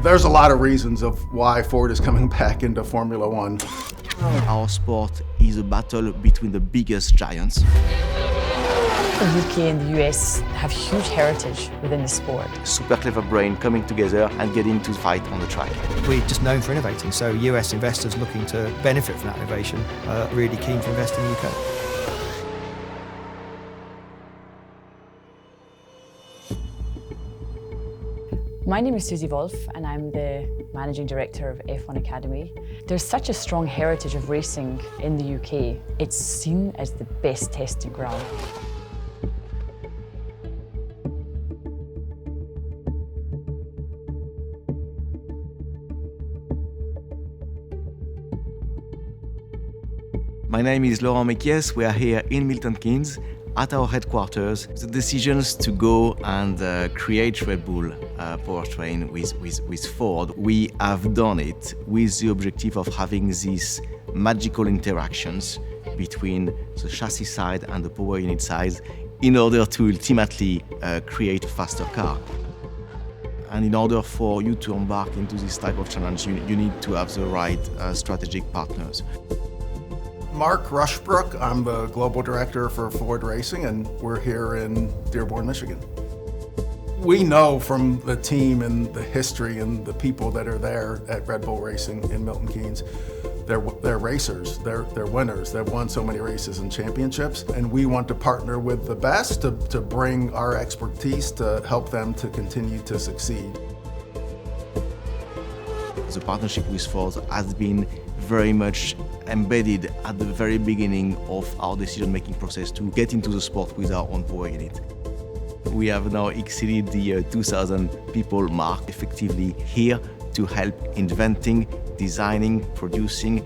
There's a lot of reasons of why Ford is coming back into Formula One. Our sport is a battle between the biggest giants. The UK and the US have huge heritage within the sport. Super clever brain coming together and getting to fight on the track. We're just known for innovating, so US investors looking to benefit from that innovation are really keen to invest in the UK. My name is Susie Wolf and I'm the Managing Director of F1 Academy. There's such a strong heritage of racing in the UK. It's seen as the best testing ground. My name is Laurent Mekies. We are here in Milton Keynes at our headquarters. The decisions to go and create Red Bull powertrain with Ford, we have done it with the objective of having these magical interactions between the chassis side and the power unit side in order to ultimately create a faster car. And in order for you to embark into this type of challenge, you need to have the right strategic partners. Mark Rushbrook, I'm the Global Director for Ford Racing, and we're here in Dearborn, Michigan. We know from the team and the history and the people that are there at Red Bull Racing in Milton Keynes, they're racers, they're winners, they've won so many races and championships, and we want to partner with the best to bring our expertise to help them to continue to succeed. The partnership with Ford has been very much embedded at the very beginning of our decision-making process to get into the sport with our own power unit. We have now exceeded the 2,000 people mark, effectively here to help inventing, designing, producing,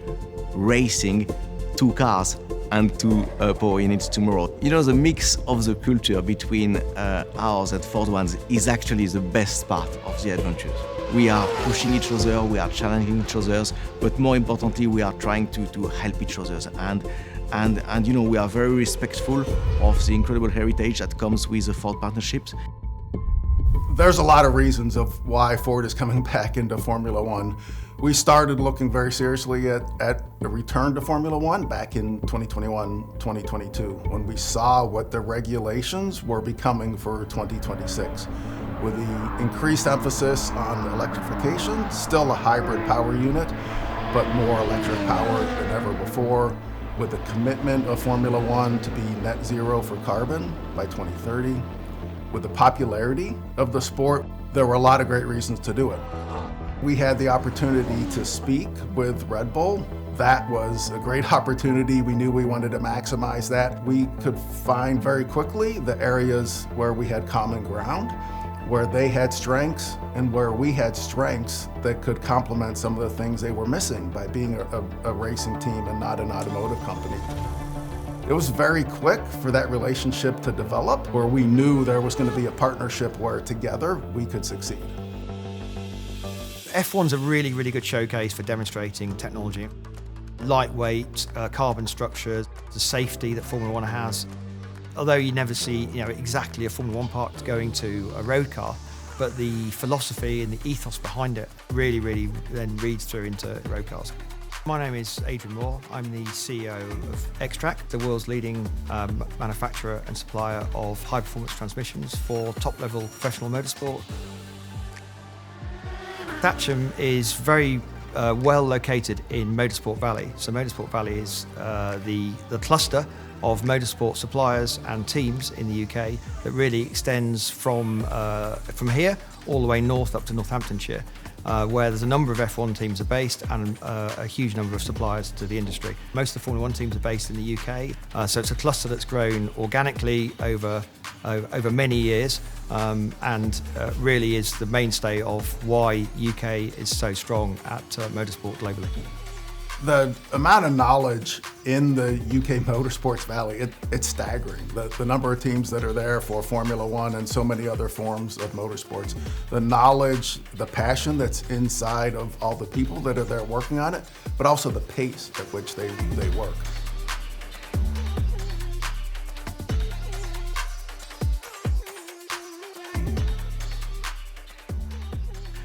racing two cars and two power units tomorrow. You know, the mix of the culture between ours and Ford ones is actually the best part of the adventures. We are pushing each other, we are challenging each other, but more importantly, we are trying to help each other. And you know, we are very respectful of the incredible heritage that comes with the Ford partnerships. There's a lot of reasons of why Ford is coming back into Formula One. We started looking very seriously at a return to Formula One back in 2021, 2022, when we saw what the regulations were becoming for 2026. With the increased emphasis on electrification, still a hybrid power unit, but more electric power than ever before, with the commitment of Formula One to be net zero for carbon by 2030. With the popularity of the sport, there were a lot of great reasons to do it. We had the opportunity to speak with Red Bull. That was a great opportunity. We knew we wanted to maximize that. We could find very quickly the areas where we had common ground, where they had strengths and where we had strengths that could complement some of the things they were missing by being a racing team and not an automotive company. It was very quick for that relationship to develop, where we knew there was going to be a partnership where together we could succeed. F1's a really, really good showcase for demonstrating technology. Lightweight, carbon structure, the safety that Formula One has. Although you never see, exactly a Formula One part going to a road car, but the philosophy and the ethos behind it really, really then reads through into road cars. My name is Adrian Moore. I'm the CEO of Xtrac, the world's leading manufacturer and supplier of high-performance transmissions for top-level professional motorsport. Thatcham is very well located in Motorsport Valley. So Motorsport Valley is the cluster of motorsport suppliers and teams in the UK that really extends from here all the way north up to Northamptonshire, where there's a number of F1 teams are based and a huge number of suppliers to the industry. Most of the Formula One teams are based in the UK, so it's a cluster that's grown organically over many years and really is the mainstay of why UK is so strong at motorsport globally. The amount of knowledge in the UK Motorsports Valley, it's staggering. The number of teams that are there for Formula One and so many other forms of motorsports. The knowledge, the passion that's inside of all the people that are there working on it, but also the pace at which they work.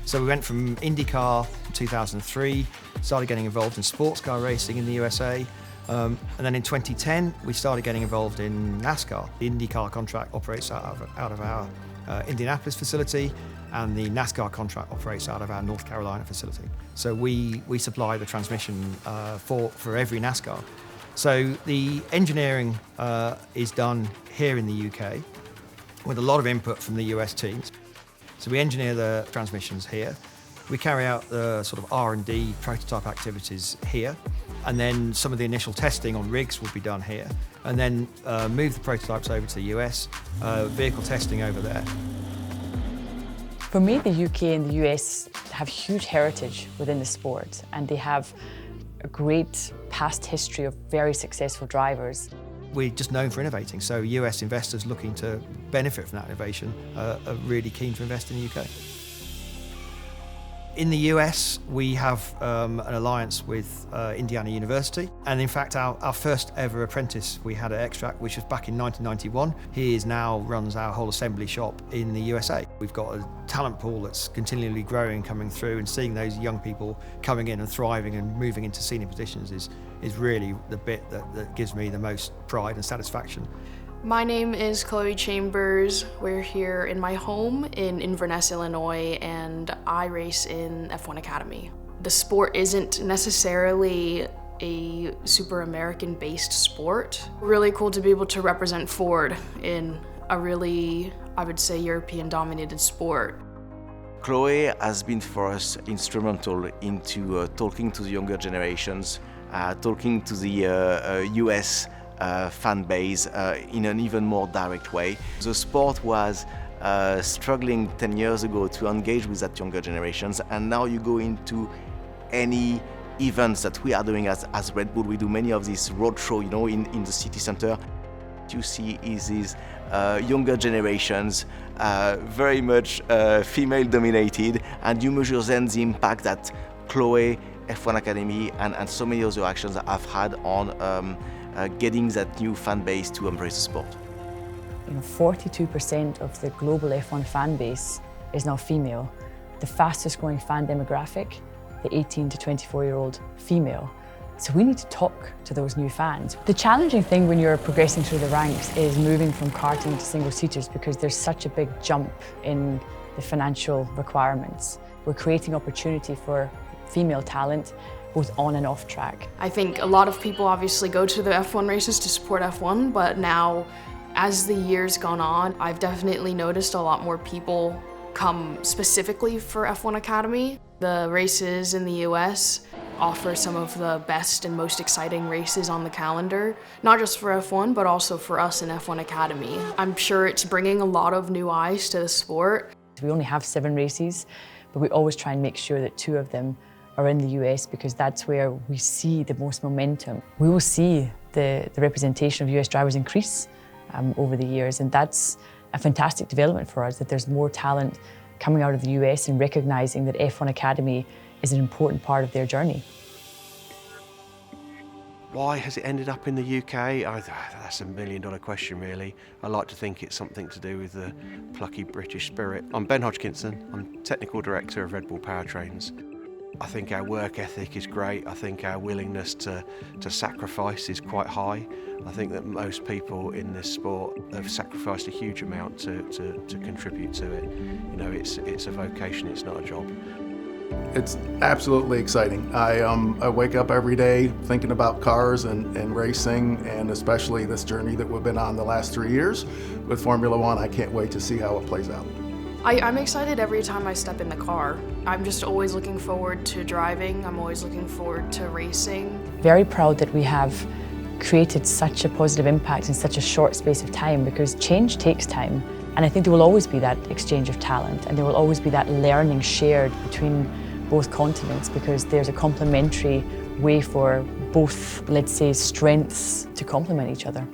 So we went from IndyCar in 2003, started getting involved in sports car racing in the USA, and then in 2010 we started getting involved in NASCAR. The IndyCar contract operates out of our Indianapolis facility, and the NASCAR contract operates out of our North Carolina facility. So we supply the transmission for every NASCAR. So the engineering is done here in the UK with a lot of input from the US teams. So we engineer the transmissions here. We carry out the sort of R&D prototype activities here, and then some of the initial testing on rigs will be done here, and then move the prototypes over to the US, vehicle testing over there. For me, the UK and the US have huge heritage within the sport, and they have a great past history of very successful drivers. We're just known for innovating, so US investors looking to benefit from that innovation are really keen to invest in the UK. In the US, we have an alliance with Indiana University, and in fact our first ever apprentice we had at Extract, which was back in 1991. He now runs our whole assembly shop in the USA. We've got a talent pool that's continually growing, coming through, and seeing those young people coming in and thriving and moving into senior positions is really the bit that gives me the most pride and satisfaction. My name is Chloe Chambers. We're here in my home in Inverness, Illinois, and I race in F1 Academy. The sport isn't necessarily a super American-based sport. Really cool to be able to represent Ford in a really, I would say, European-dominated sport. Chloe has been for us instrumental into talking to the younger generations, talking to the US fan base in an even more direct way. The sport was struggling 10 years ago to engage with that younger generations, and now you go into any events that we are doing as Red Bull. We do many of these roadshow, in the city center. You see is these younger generations, very much female dominated, and you measure then the impact that Chloe, F1 Academy and so many other actions have had on getting that new fan base to embrace the sport. 42% of the global F1 fan base is now female. The fastest growing fan demographic, the 18 to 24-year-old female. So we need to talk to those new fans. The challenging thing when you're progressing through the ranks is moving from karting to single-seaters, because there's such a big jump in the financial requirements. We're creating opportunity for female talent, both on and off track. I think a lot of people obviously go to the F1 races to support F1, but now, as the years gone on, I've definitely noticed a lot more people come specifically for F1 Academy. The races in the US offer some of the best and most exciting races on the calendar, not just for F1, but also for us in F1 Academy. I'm sure it's bringing a lot of new eyes to the sport. We only have 7 races, but we always try and make sure that 2 of them are in the US, because that's where we see the most momentum. We will see the representation of US drivers increase over the years, and that's a fantastic development for us, that there's more talent coming out of the US and recognizing that F1 Academy is an important part of their journey. Why has it ended up in the UK? That's a $1 million question, really. I like to think it's something to do with the plucky British spirit. I'm Ben Hodgkinson. I'm Technical Director of Red Bull Powertrains. I think our work ethic is great. I think our willingness to sacrifice is quite high. I think that most people in this sport have sacrificed a huge amount to contribute to it. It's a vocation, it's not a job. It's absolutely exciting. I wake up every day thinking about cars and racing, and especially this journey that we've been on the last 3 years with Formula One. I can't wait to see how it plays out. I'm excited every time I step in the car. I'm just always looking forward to driving. I'm always looking forward to racing. Very proud that we have created such a positive impact in such a short space of time, because change takes time. And I think there will always be that exchange of talent, and there will always be that learning shared between both continents, because there's a complementary way for both, let's say, strengths to complement each other.